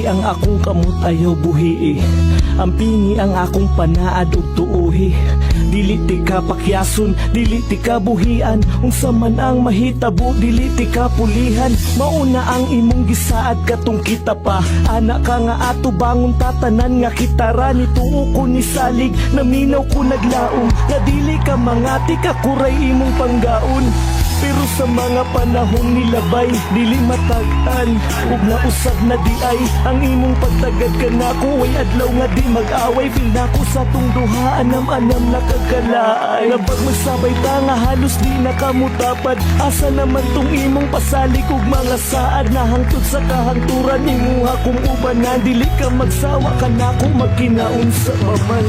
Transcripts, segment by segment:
Dili ang akong kamot ayaw buhi Ang pingi ang akong panaad ug tuuhi. Dili ti ka pakyason, dili ti ka buhian. Unsa man ang mahitabo, dili ti ka pulihan. Mauna ang imong gisaad katong kita pa. Anak ka nga ato bangon tatanan nga kitara. Nituo ko ni salig, naminaw ko naglaom. Nga dili ka mangati ka kuray imong panggaon. Pero sa mga panahon nilabay, dili matag-an ug nausab na di ay ang imong pagtagad ka nako. Way adlaw nga di mag-away, feel nako sa tong duha. Anam-anam na kagalaay. Nabag magsabay ta nga halos di nakamutapad. Asa naman tong imong pasalig ug mga saad na hangtod sa kahangturan imuha kung ubanan. Dili ka magsawa ka nako magkinaon sa maman.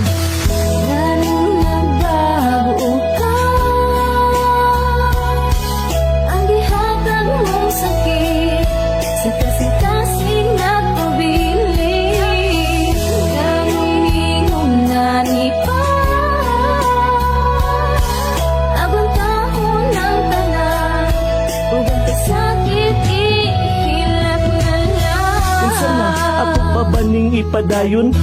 Baning ipadayon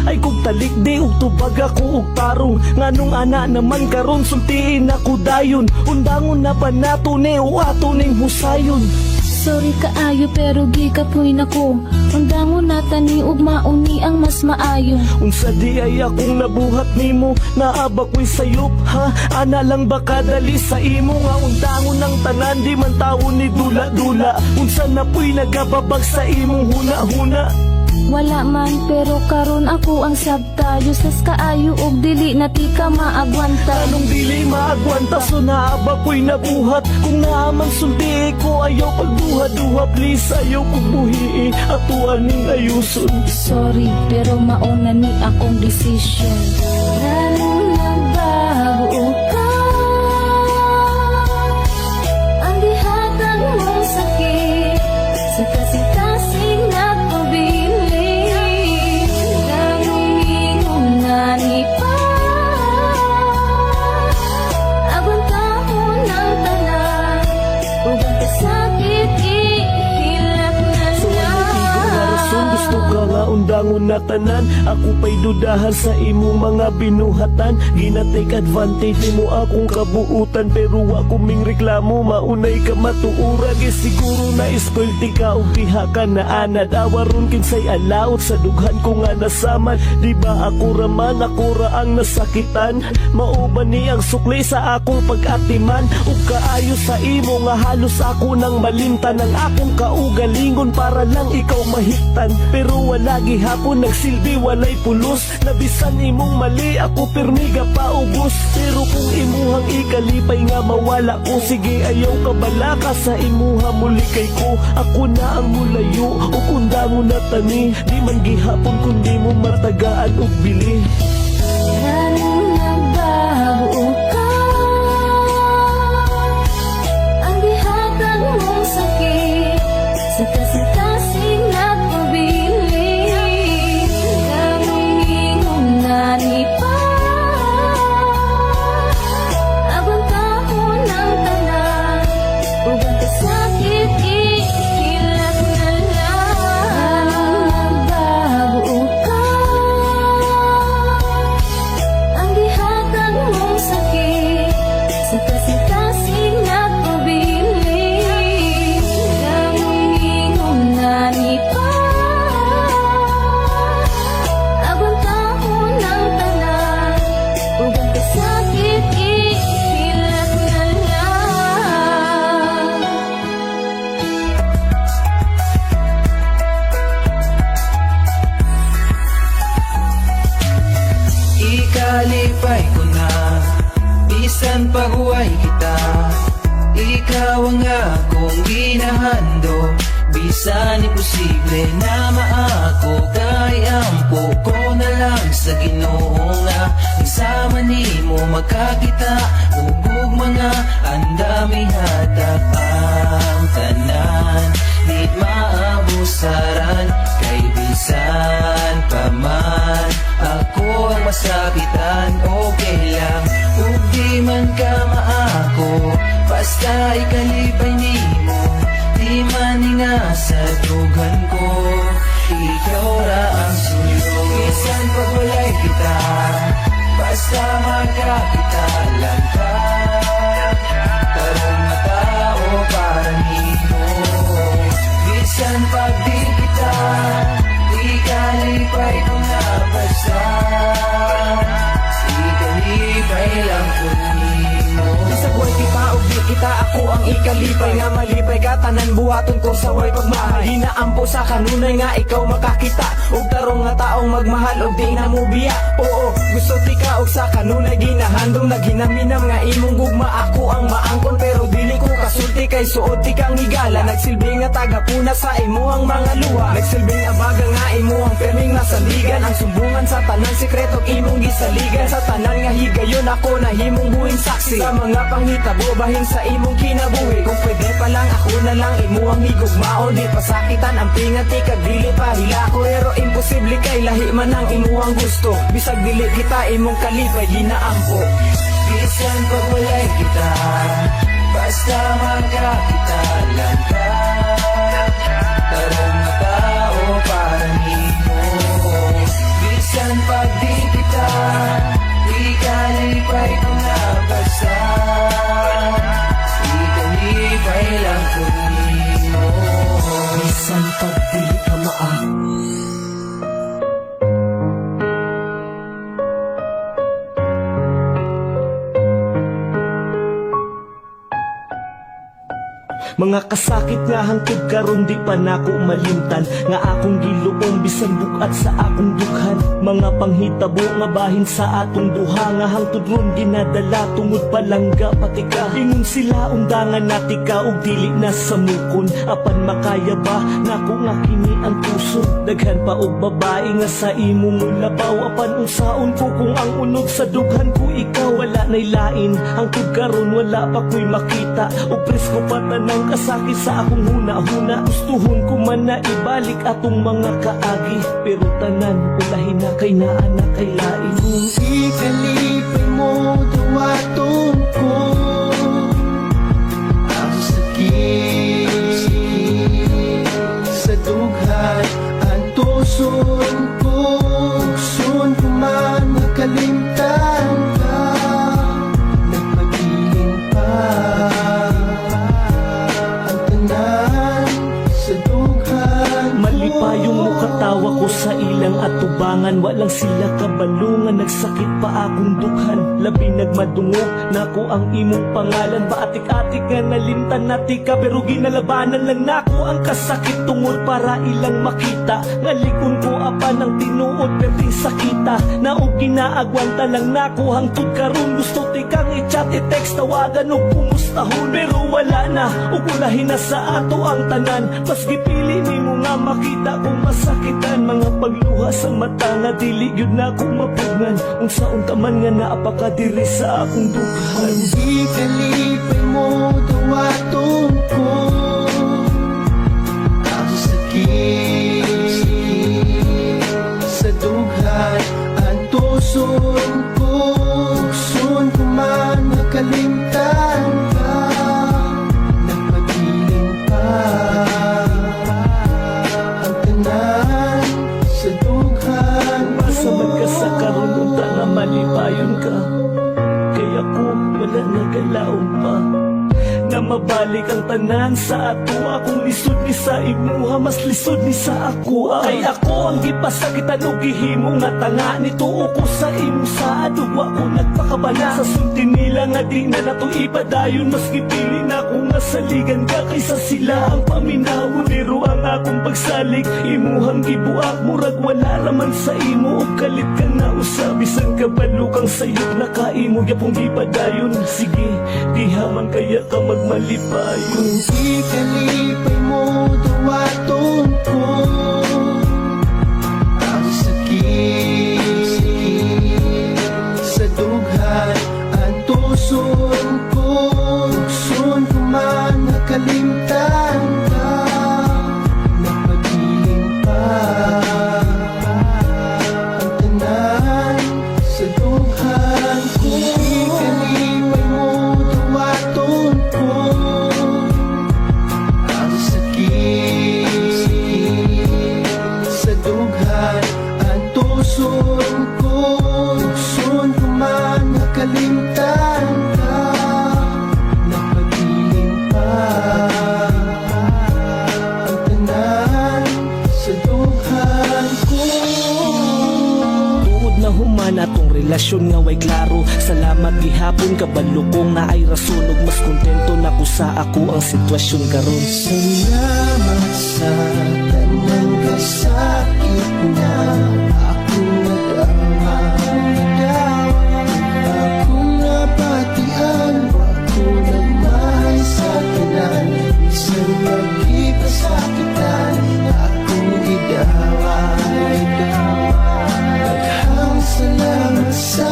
ay kung talik di ug tubag ako ug tarong. Nganong ana naman karon sultiin ako dayon. Undangon na pa nato ni o ato ning husayon. Sorry kaayo pero gikapoy nako. Undangon nata ni ug mauni ang mas maayo. Unsa di ay akong nabuhat nimo, naaba ko'y sayop ha. Ana lang baka dali sa imo nga undangon ng tanan di man tawo ni dula-dula. Unsa na po'y nagababag sa imong huna-huna. Wala man pero karon ako ang sabtayo. Sas kaayo og dili na ti ka maagwanta. Anong dili maagwanta so naaba ko'y nabuhat. Kung naaman sulti ko ayaw pagduha-duha. Please ayaw kong buhii ato aning ayuson. Sorry pero mauna ni akong decision. Lalong nagbago ka. Ang gihatag mong sakit sa kasing-kasing nagpabili. Undangon na tanan, ako pa'y dudahan sa imong mga binuhatan. Gina-take advantage mo akong kabuutan, pero ako ming reklamo, maunay ka matuurag. Siguro na spoil ti ka o diha ka na anad. Awaron kinsay alaot sa dughan ko nga nasaman. Di ba ako raman, ako ra ang nasakitan. Mauban ni ang sukli sa akong pag-atiman. O kaayo sa imo nga halos ako nang malimtan. Ang akong kaugalingon para lang ikaw mahiktan. Pero wala gihapon nagsilbi walay pulos. Nabisan imong mali ako permiga paubos. Pero kung imuhang ikalipay nga mawala ko, sige ayaw ka balaka sa imuha muli kay ko. Ako na ang mulayo o undangon na tani. Di man gihapon kundi mo matagaan og bili. Lalong nagbago ka. Ang gihatag mong sakit sa kasing-kasing nagpabili. Ikalipay ko na, bisan paghuway kita. Ikaw ang akong ginahando, bisan imposible na maako. Kay ampo ko na lang sa Ginoo nga isama nimo magkakita. Ug mga andami hatak ang tanan, di maabusaran. Kay bisan pa man ako ang masakitan, okay lang. Ug di man ka maako, basta ikalipay nimo. Di man nga sa dugan ko, magkakitalan ka. Tarong na tao para nino. Bisan pag di kita ikalipay ko na basta. Ikalipay lang ko nino. Isagway kita o di kita, ako ang ikalipay. Nga malipay ka, tanan buhaton ko sa way pagmahal. Hinaampo sa kanunay nga ikaw makakita. Og tarong nga taong magmahal og di na mo biya. Oo, gusto ti ka og sa kanunay ginahandom. Naghinaminam nga imong gugma, ako ang maangkon. Pero dili ko kasulti kay suot ti kang higala. Nagsilbi nga tagapuna sa imo ang mga luha. Nagsilbing abaga nga imo ang perming nasaligan. Ang sumbungan sa tanan sekretong imong gisaligan. Sa tanan nga higayon ako na himong buhing saksi. Sa mga panghitabo bahin sa imong kinabuhi. Kung pwede pa lang ako na lang imo ang higugmao. Di pasakitan ang pingati kag dili pa hilako. Pero imposible kay lahi man ang imo ang gusto. Bisag dili kita imong kalipay ginaampo. Bisan pag walay kita, basta magkakitalan ka. Tarong na tao para nino. Bisan pag di kita ikalipay ko na basta. Ikalipay lang ko nino. Bisan pag dili ka maak. Mga kasakit nga hangtod karon di pa nako malimtan. Nga akong giluong bisan bukat sa akong dughan. Mga panghitabo nga bahin sa atong duha. Nga hangtod ron ginadala tungod palangga pati ka. Ingon sila undangan nati ka og dili na sa mukon. Apan makaya ba nako nga kini ang puso. Daghan pa og babae nga sa imong labaw. Apan unsaon ko kung ang unod sa dughan ko ikaw. Wala nay lain hangtod karon wala pa ko'y makita. Og presko pa tanang kasakit sa akong huna-huna. Gustuhon ko man na ibalik atong mga kaagi. Pero tanan ulahin na kay naana kay lain. Kung ikalipay mo duwaton ko ang sakit sa dughan. Ang tuson ko, gusto ko man makalimtan ka. Nagpagiling pa ang tanan sa dughan. Malipayong mukatawa ko sa ilang atubangan. Walang sila kabalungan, nagsakit pa akong dughan. Labi nagmadungog nako ang imong pangalan. Baatik-atik nga nalimtan nati ka. Pero ginalabanan lang nako ang kasakit tungod para ilang makita. Ngalikon ko apan ang tinuod perting sakita. Naog ginaagwanta lang nako hangtod karon. Gusto ti kang i-chat, i-text, tawagan o kumustahon. Pero wala na, ug ulahin na sa ato ang tanan. Mas gipili nimo nga makita kung masakitan. Mga pagluha sa mata nga dili yun na kong mapugnan. Unsaon taman nga naapakadiri sa akong dughan. Di kalipay mo duwaton ko ang sakit sa dughan. Ang tuson ko, gusto ko man makalimtan ka. Nagpagiling pa ang tanan sa dughan. Basta magkasakaroon unta nga malipayon ka. Kaya ko wala nagalaon pa. Na mabalik ang tanan sa ato. Akong lisod ni sa imuha, mas lisod ni sa ako. Kay ako ang gipasakitan o gihimo nga tanga. Nituo ko sa imo sa adugwa ko nagpakabana. Sa sulti nila nga di na nato ipadayon. Mas gipili na ko nga saligan ka kaysa sila ang paminawon. Pero ang akong pagsalig imuhang gibuak. Murag wala raman sa imo o kalit ka na usab. Bisan kabalukang sayop na kaimo yapong ipadayon. Sige, diha man kaya ka magmalipay. Kung ikalipay mo duwaton ko ang sakit sa dughan. Ang tuson ko, gusto ko man makalimtan ka. Nagpagiling pa ang tanan sa dughan. Kung ikalipay mo duwaton ko ang sakit sa dughan. Ang tuson ko, gusto ko man human atong relasyon nga way klaro. Salamat gihapon kabalo kong na ay rason ug mas kontento na ko sa ako ang sitwasyon karon. Salamat sa tanang kasakit na akong nadama. Akong napatian, ako na may sakinan. Isang magkipasakitan, akong gidaway. Daghang salamat sa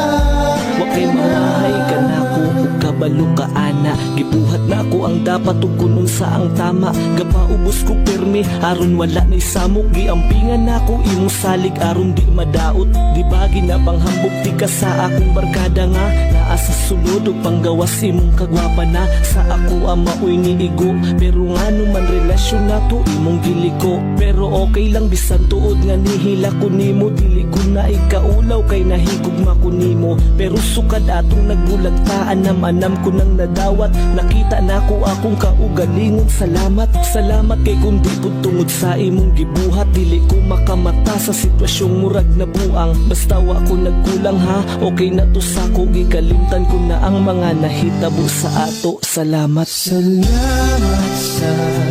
Wakay mamahay ka na ko ug kabalo ka ana. Gibuhat na ako ang dapat ug kunon sa ang tama. Gapaubos ko permi aron wala na isamok. Giampingan na ko imong salig aron di madaot. Di ba ginapanghambog ti ka sa akong barkada nga naa sa sulod ug panggawas imong kagwapa na. Sa ako ang maoy niigo pero nga man relasyon na to imong giliko. Pero okay lang bisan tuod nga nihila ko nimo. Dili ko na ikaulaw kay nahigugma ko nimo. Pero sukad atong nagbulagtaan namanam ko nang nadawat. Nakita na ko akong kaugalingon. Salamat, salamat kay kundi po tungod sa imong gibuhat. Dili ko makamata sa sitwasyong murag na buang. Basta wa ko nagkulang ha, okay na to sa ko. Gikalimtan ko na ang mga nahitabo sa ato. Salamat. salamat sa